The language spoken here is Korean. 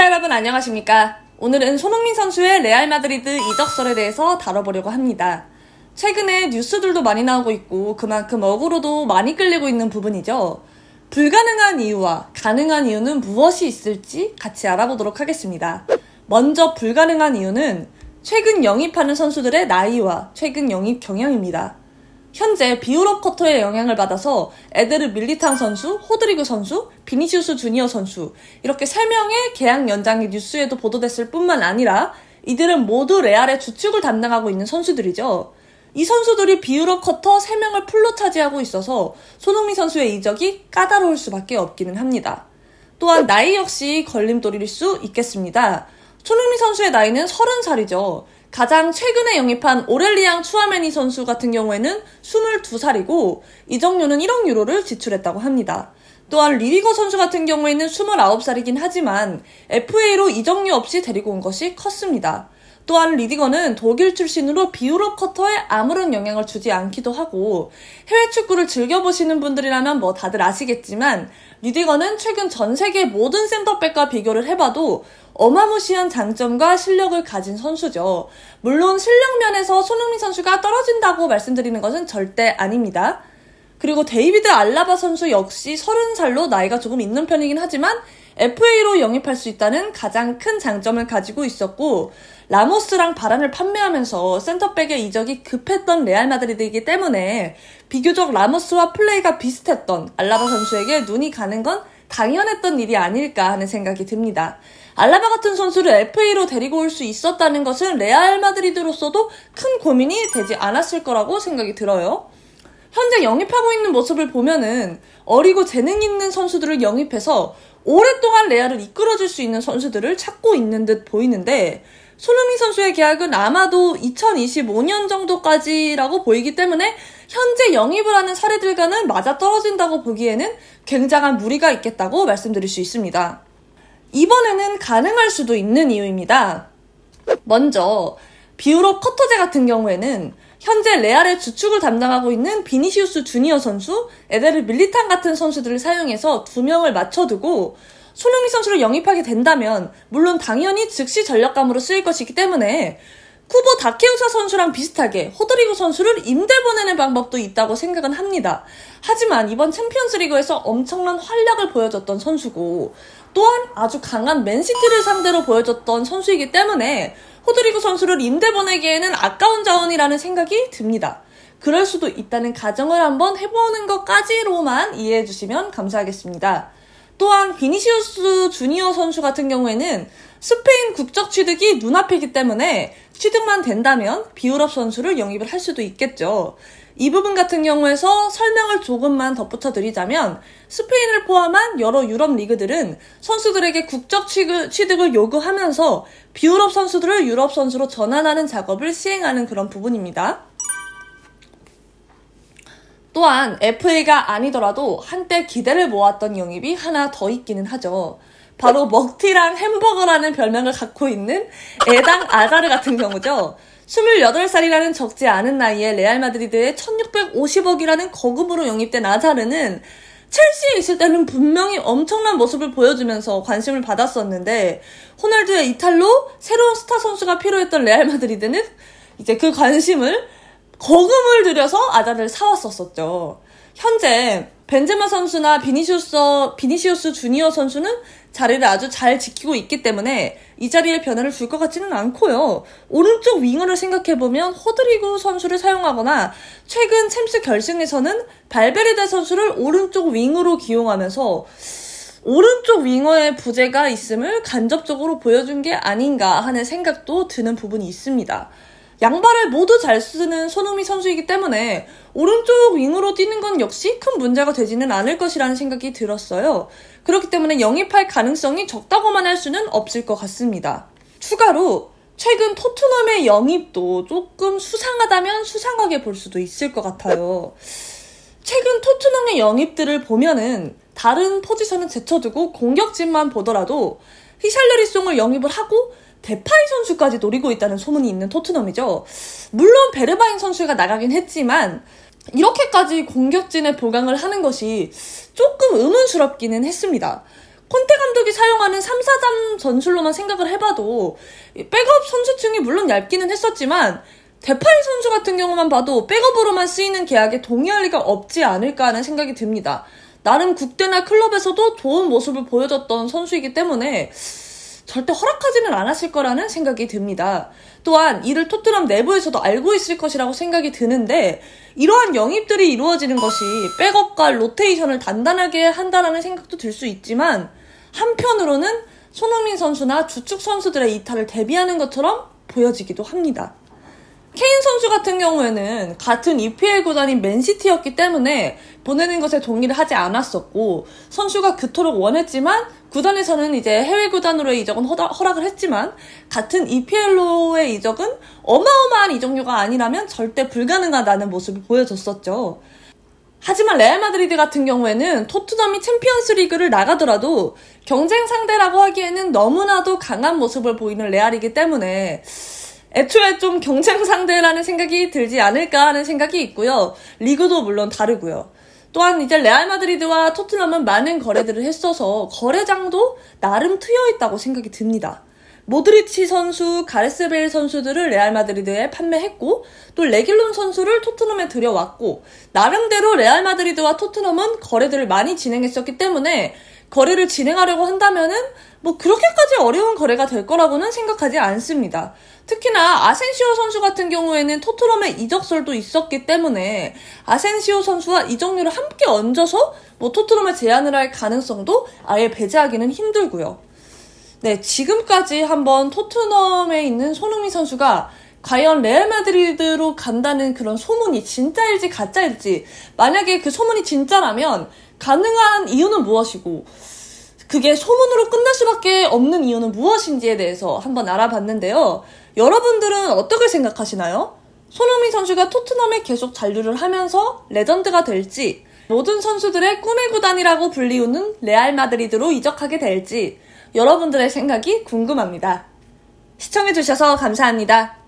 시청자 여러분 안녕하십니까? 오늘은 손흥민 선수의 레알 마드리드 이적설에 대해서 다뤄보려고 합니다. 최근에 뉴스들도 많이 나오고 있고 그만큼 어그로도 많이 끌리고 있는 부분이죠. 불가능한 이유와 가능한 이유는 무엇이 있을지 같이 알아보도록 하겠습니다. 먼저 불가능한 이유는 최근 영입하는 선수들의 나이와 최근 영입 경향입니다. 현재 비유럽 쿼터의 영향을 받아서 에데르 밀리탕 선수, 호드리그 선수, 비니시우스 주니어 선수 이렇게 3명의 계약 연장이 뉴스에도 보도됐을 뿐만 아니라 이들은 모두 레알의 주축을 담당하고 있는 선수들이죠. 이 선수들이 비유럽 쿼터 3명을 풀로 차지하고 있어서 손흥민 선수의 이적이 까다로울 수밖에 없기는 합니다. 또한 나이 역시 걸림돌일 수 있겠습니다. 손흥민 선수의 나이는 30살이죠. 가장 최근에 영입한 오렐리앙 추아메니 선수 같은 경우에는 22살이고 이적료는 1억 유로를 지출했다고 합니다. 또한 리디거 선수 같은 경우에는 29살이긴 하지만 FA로 이적료 없이 데리고 온 것이 컸습니다. 또한 리디거는 독일 출신으로 비유럽 쿼터에 아무런 영향을 주지 않기도 하고 해외 축구를 즐겨보시는 분들이라면 다들 아시겠지만 리디거는 최근 전 세계 모든 센터백과 비교를 해봐도 어마무시한 장점과 실력을 가진 선수죠. 물론 실력 면에서 손흥민 선수가 떨어진다고 말씀드리는 것은 절대 아닙니다. 그리고 데이비드 알라바 선수 역시 30살로 나이가 조금 있는 편이긴 하지만 FA로 영입할 수 있다는 가장 큰 장점을 가지고 있었고 라모스랑 바란을 판매하면서 센터백의 이적이 급했던 레알 마드리드이기 때문에 비교적 라모스와 플레이가 비슷했던 알라바 선수에게 눈이 가는 건 당연했던 일이 아닐까 하는 생각이 듭니다. 알라바 같은 선수를 FA로 데리고 올 수 있었다는 것은 레알 마드리드로서도 큰 고민이 되지 않았을 거라고 생각이 들어요. 현재 영입하고 있는 모습을 보면은 어리고 재능 있는 선수들을 영입해서 오랫동안 레알을 이끌어줄 수 있는 선수들을 찾고 있는 듯 보이는데 손흥민 선수의 계약은 아마도 2025년 정도까지라고 보이기 때문에 현재 영입을 하는 사례들과는 맞아떨어진다고 보기에는 굉장한 무리가 있겠다고 말씀드릴 수 있습니다. 이번에는 가능할 수도 있는 이유입니다. 먼저 비유럽 쿼터제 같은 경우에는 현재 레알의 주축을 담당하고 있는 비니시우스 주니어 선수, 에데르 밀리탕 같은 선수들을 사용해서 2명을 맞춰두고 손흥민 선수를 영입하게 된다면 물론 당연히 즉시 전력감으로 쓰일 것이기 때문에 쿠보 다케우사 선수랑 비슷하게 호드리그 선수를 임대 보내는 방법도 있다고 생각은 합니다. 하지만 이번 챔피언스리그에서 엄청난 활약을 보여줬던 선수고 또한 아주 강한 맨시티를 상대로 보여줬던 선수이기 때문에 호드리그 선수를 임대 보내기에는 아까운 자원이라는 생각이 듭니다. 그럴 수도 있다는 가정을 한번 해보는 것까지로만 이해해 주시면 감사하겠습니다. 또한 비니시우스 주니어 선수 같은 경우에는 스페인 국적 취득이 눈앞이기 때문에 취득만 된다면 비유럽 선수를 영입을 할 수도 있겠죠. 이 부분 같은 경우에서 설명을 조금만 덧붙여 드리자면 스페인을 포함한 여러 유럽 리그들은 선수들에게 국적 취득을 요구하면서 비유럽 선수들을 유럽 선수로 전환하는 작업을 시행하는 그런 부분입니다. 또한 FA가 아니더라도 한때 기대를 모았던 영입이 하나 더 있기는 하죠. 바로 먹튀랑 햄버거라는 별명을 갖고 있는 에당 아자르 같은 경우죠. 28살이라는 적지 않은 나이에 레알 마드리드에 1650억이라는 거금으로 영입된 아자르는 첼시에 있을 때는 분명히 엄청난 모습을 보여주면서 관심을 받았었는데 호날두의 이탈로 새로운 스타 선수가 필요했던 레알 마드리드는 이제 그 관심을 거금을 들여서 아자르를 사왔었죠. 현재 벤제마 선수나 비니시우스 주니어 선수는 자리를 아주 잘 지키고 있기 때문에 이 자리에 변화를 줄 것 같지는 않고요. 오른쪽 윙어를 생각해보면 호드리그 선수를 사용하거나 최근 챔스 결승에서는 발베르데 선수를 오른쪽 윙으로 기용하면서 오른쪽 윙어의 부재가 있음을 간접적으로 보여준 게 아닌가 하는 생각도 드는 부분이 있습니다. 양발을 모두 잘 쓰는 손흥민 선수이기 때문에 오른쪽 윙으로 뛰는 건 역시 큰 문제가 되지는 않을 것이라는 생각이 들었어요. 그렇기 때문에 영입할 가능성이 적다고만 할 수는 없을 것 같습니다. 추가로 최근 토트넘의 영입도 조금 수상하다면 수상하게 볼 수도 있을 것 같아요. 최근 토트넘의 영입들을 보면은 다른 포지션은 제쳐두고 공격진만 보더라도 히샬르리송을 영입을 하고 데파이 선수까지 노리고 있다는 소문이 있는 토트넘이죠. 물론 베르바인 선수가 나가긴 했지만 이렇게까지 공격진에 보강을 하는 것이 조금 의문스럽기는 했습니다. 콘테 감독이 사용하는 3-4점 전술로만 생각을 해봐도 백업 선수층이 물론 얇기는 했었지만 데파이 선수 같은 경우만 봐도 백업으로만 쓰이는 계약에 동의할 리가 없지 않을까 하는 생각이 듭니다. 나름 국대나 클럽에서도 좋은 모습을 보여줬던 선수이기 때문에 절대 허락하지는 않았을 거라는 생각이 듭니다. 또한 이를 토트넘 내부에서도 알고 있을 것이라고 생각이 드는데 이러한 영입들이 이루어지는 것이 백업과 로테이션을 단단하게 한다는 생각도 들 수 있지만 한편으로는 손흥민 선수나 주축 선수들의 이탈을 대비하는 것처럼 보여지기도 합니다. 케인 선수 같은 경우에는 같은 EPL 구단인 맨시티였기 때문에 보내는 것에 동의를 하지 않았었고 선수가 그토록 원했지만 구단에서는 이제 해외 구단으로의 이적은 허락을 했지만 같은 EPL로의 이적은 어마어마한 이적료가 아니라면 절대 불가능하다는 모습을 보여줬었죠. 하지만 레알 마드리드 같은 경우에는 토트넘이 챔피언스 리그를 나가더라도 경쟁 상대라고 하기에는 너무나도 강한 모습을 보이는 레알이기 때문에 애초에 좀 경쟁 상대라는 생각이 들지 않을까 하는 생각이 있고요. 리그도 물론 다르고요. 또한 이제 레알 마드리드와 토트넘은 많은 거래들을 했어서 거래장도 나름 트여있다고 생각이 듭니다. 모드리치 선수, 가레스 베일 선수들을 레알 마드리드에 판매했고 또 레길론 선수를 토트넘에 들여왔고 나름대로 레알 마드리드와 토트넘은 거래들을 많이 진행했었기 때문에 거래를 진행하려고 한다면은 뭐 그렇게까지 어려운 거래가 될 거라고는 생각하지 않습니다. 특히나 아센시오 선수 같은 경우에는 토트넘의 이적설도 있었기 때문에 아센시오 선수와 이적료를 함께 얹어서 뭐 토트넘에 제안을 할 가능성도 아예 배제하기는 힘들고요. 네, 지금까지 한번 토트넘에 있는 손흥민 선수가 과연 레알 마드리드로 간다는 그런 소문이 진짜일지 가짜일지, 만약에 그 소문이 진짜라면 가능한 이유는 무엇이고 그게 소문으로 끝날 수밖에 없는 이유는 무엇인지에 대해서 한번 알아봤는데요. 여러분들은 어떻게 생각하시나요? 손흥민 선수가 토트넘에 계속 잔류를 하면서 레전드가 될지, 모든 선수들의 꿈의 구단이라고 불리우는 레알 마드리드로 이적하게 될지 여러분들의 생각이 궁금합니다. 시청해주셔서 감사합니다.